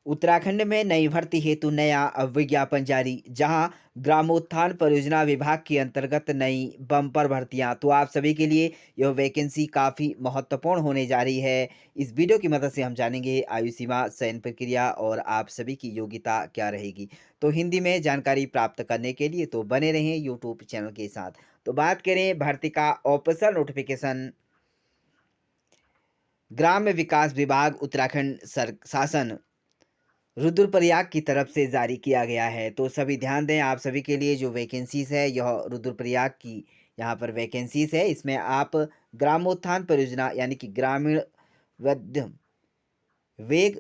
उत्तराखंड में नई भर्ती हेतु नया विज्ञापन जारी। जहां ग्रामोत्थान परियोजना विभाग के अंतर्गत नई बम्पर भर्तियां, तो आप सभी के लिए यह वैकेंसी काफ़ी महत्वपूर्ण होने जा रही है। इस वीडियो की मदद से हम जानेंगे आयु सीमा, चयन प्रक्रिया और आप सभी की योग्यता क्या रहेगी। तो हिंदी में जानकारी प्राप्त करने के लिए तो बने रहें यूट्यूब चैनल के साथ। तो बात करें भर्ती का ऑफिशियल नोटिफिकेशन। ग्राम्य विकास विभाग उत्तराखंड शासन रुद्रप्रयाग की तरफ से जारी किया गया है। तो सभी ध्यान दें, आप सभी के लिए जो वैकेंसीज़ है यह रुद्रप्रयाग की यहाँ पर वैकेंसीज़ है। इसमें आप ग्रामोत्थान परियोजना यानी कि ग्रामीण वृद्धि वेग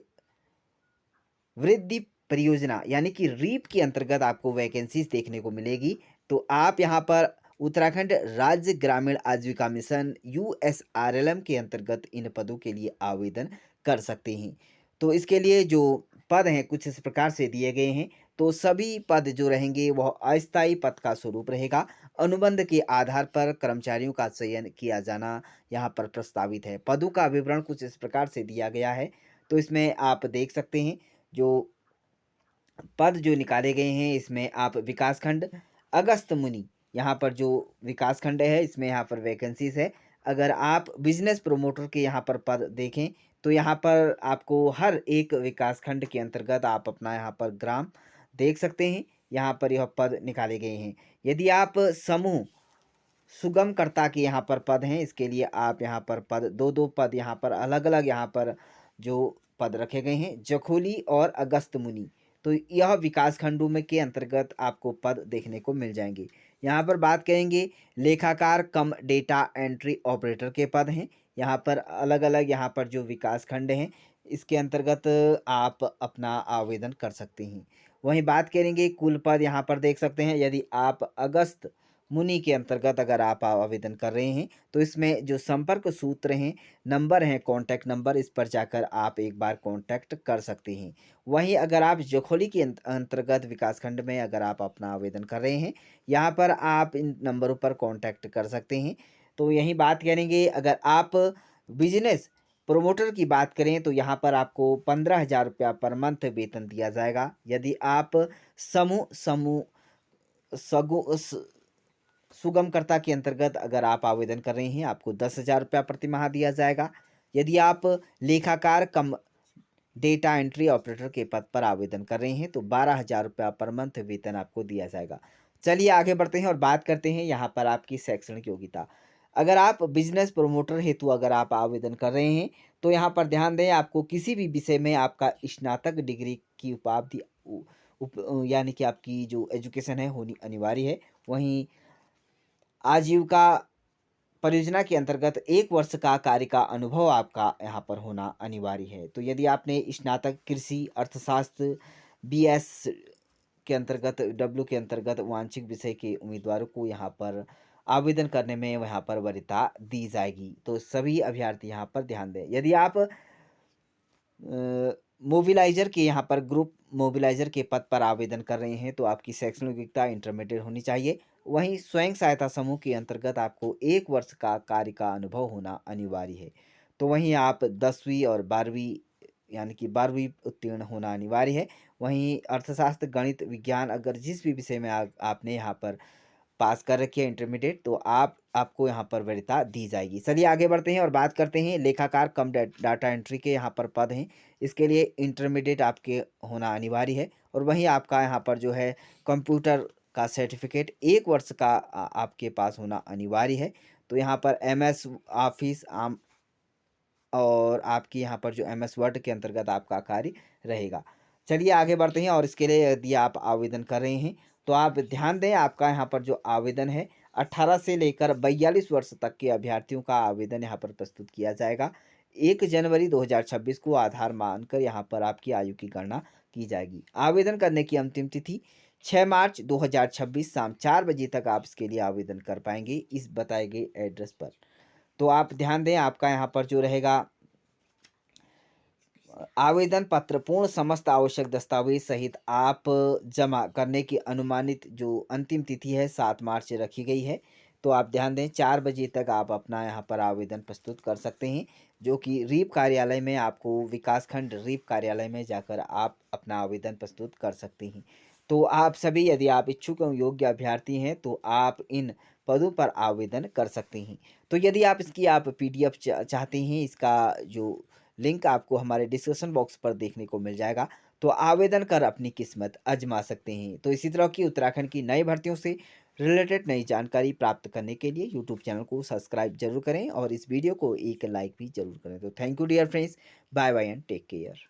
वृद्धि परियोजना यानी कि रीप के अंतर्गत आपको वैकेंसीज़ देखने को मिलेगी। तो आप यहाँ पर उत्तराखंड राज्य ग्रामीण आजीविका मिशन यूएसआरएलएम के अंतर्गत इन पदों के लिए आवेदन कर सकते हैं। तो इसके लिए जो पद हैं कुछ इस प्रकार से दिए गए हैं। तो सभी पद जो रहेंगे वह अस्थायी पद का स्वरूप रहेगा। अनुबंध के आधार पर कर्मचारियों का चयन किया जाना यहाँ पर प्रस्तावित है। पदों का विवरण कुछ इस प्रकार से दिया गया है। तो इसमें आप देख सकते हैं जो पद जो निकाले गए हैं, इसमें आप विकासखंड अगस्त मुनि, यहाँ पर जो विकासखंड है इसमें यहाँ पर वैकेंसीज है। अगर आप बिजनेस प्रमोटर के यहाँ पर पद देखें तो यहाँ पर आपको हर एक विकासखंड के अंतर्गत आप अपना यहाँ पर ग्राम देख सकते हैं। यहाँ पर यह पद निकाले गए हैं। यदि आप समूह सुगमकर्ता के यहाँ पर पद हैं, इसके लिए आप यहाँ पर पद दो दो पद यहाँ पर अलग अलग यहाँ पर जो पद रखे गए हैं, जखोली और अगस्त मुनि। तो यह विकास खंडों में के अंतर्गत आपको पद देखने को मिल जाएंगे। यहाँ पर बात करेंगे लेखाकार कम डेटा एंट्री ऑपरेटर के पद हैं। यहाँ पर अलग अलग यहाँ पर जो विकास खंड हैं इसके अंतर्गत आप अपना आवेदन कर सकते हैं। वहीं बात करेंगे कुल पद, यहाँ पर देख सकते हैं यदि आप अगस्त मुनि के अंतर्गत अगर आप आवेदन कर रहे हैं तो इसमें जो संपर्क सूत्र हैं, नंबर हैं, कॉन्टैक्ट नंबर, इस पर जाकर आप एक बार कॉन्टैक्ट कर सकते हैं। वहीं अगर आप जखोली के अंतर्गत विकासखंड में अगर आप अपना आवेदन कर रहे हैं, यहाँ पर आप इन नंबरों पर कॉन्टैक्ट कर सकते हैं। तो यही बात करेंगे अगर आप बिजनेस प्रोमोटर की बात करें तो यहाँ पर आपको 15,000 रुपया पर मंथ वेतन दिया जाएगा। यदि आप समूह समूह सगु सुगमकर्ता के अंतर्गत अगर आप आवेदन कर रहे हैं, आपको 10,000 रुपया प्रति माह दिया जाएगा। यदि आप लेखाकार कम डेटा एंट्री ऑपरेटर के पद पर आवेदन कर रहे हैं तो 12,000 रुपया पर मंथ वेतन आपको दिया जाएगा। चलिए आगे बढ़ते हैं और बात करते हैं यहाँ पर आपकी शैक्षणिक योग्यता। अगर आप बिजनेस प्रमोटर हेतु अगर आप आवेदन कर रहे हैं तो यहाँ पर ध्यान दें, आपको किसी भी विषय में आपका स्नातक डिग्री की उपाधि यानी कि आपकी जो एजुकेशन है होनी अनिवार्य है। वहीं आजीविका परियोजना के अंतर्गत 1 वर्ष का कार्य का अनुभव आपका यहाँ पर होना अनिवार्य है। तो यदि आपने स्नातक कृषि अर्थशास्त्र बीएस के अंतर्गत डब्ल्यू के अंतर्गत वांछित विषय के उम्मीदवारों को यहाँ पर आवेदन करने में यहाँ पर वरीयता दी जाएगी। तो सभी अभ्यर्थी यहाँ पर ध्यान दें। यदि आप मोबिलाइजर के यहाँ पर ग्रुप मोबिलाइजर के पद पर आवेदन कर रहे हैं तो आपकी शैक्षणिक योग्यता इंटरमीडिएट होनी चाहिए। वहीं स्वयं सहायता समूह के अंतर्गत आपको 1 वर्ष का कार्य का अनुभव होना अनिवार्य है। तो वहीं आप 10वीं और 12वीं यानी कि 12वीं उत्तीर्ण होना अनिवार्य है। वहीं अर्थशास्त्र, गणित, विज्ञान अगर जिस भी विषय में आपने यहाँ पर पास कर रखी है इंटरमीडिएट तो आपको यहाँ पर वरीयता दी जाएगी। चलिए आगे बढ़ते हैं और बात करते हैं लेखाकार कम डाटा एंट्री के यहाँ पर पद हैं। इसके लिए इंटरमीडिएट आपके होना अनिवार्य है। और वहीं आपका यहाँ पर जो है कंप्यूटर का सर्टिफिकेट 1 वर्ष का आपके पास होना अनिवार्य है। तो यहाँ पर एमएस ऑफिस आम और आपकी यहाँ पर जो एमएस वर्ड के अंतर्गत आपका कार्य रहेगा। चलिए आगे बढ़ते हैं और इसके लिए यदि आप आवेदन कर रहे हैं तो आप ध्यान दें, आपका यहाँ पर जो आवेदन है 18 से लेकर 42 वर्ष तक के अभ्यर्थियों का आवेदन यहाँ पर प्रस्तुत किया जाएगा। 1 जनवरी 2026 को आधार मानकर यहाँ पर आपकी आयु की गणना की जाएगी। आवेदन करने की अंतिम तिथि 6 मार्च 2026 शाम 4 बजे तक आप इसके लिए आवेदन कर पाएंगे इस बताए गए एड्रेस पर। तो आप ध्यान दें, आपका यहाँ पर जो रहेगा आवेदन पत्र पूर्ण समस्त आवश्यक दस्तावेज सहित आप जमा करने की अनुमानित जो अंतिम तिथि है 7 मार्च रखी गई है। तो आप ध्यान दें 4 बजे तक आप अपना यहाँ पर आवेदन प्रस्तुत कर सकते हैं। जो कि रीप कार्यालय में आपको विकासखंड रीप कार्यालय में जाकर आप अपना आवेदन प्रस्तुत कर सकते हैं। तो आप सभी यदि आप इच्छुक एवं योग्य अभ्यर्थी हैं तो आप इन पदों पर आवेदन कर सकते हैं। तो यदि आप इसकी आप पीडीएफ चाहते हैं, इसका जो लिंक आपको हमारे डिस्क्रिप्शन बॉक्स पर देखने को मिल जाएगा, तो आवेदन कर अपनी किस्मत आजमा सकते हैं। तो इसी तरह की उत्तराखंड की नई भर्तियों से रिलेटेड नई जानकारी प्राप्त करने के लिए यूट्यूब चैनल को सब्सक्राइब जरूर करें और इस वीडियो को एक लाइक भी जरूर करें। तो thank you dear friends, bye bye and take care.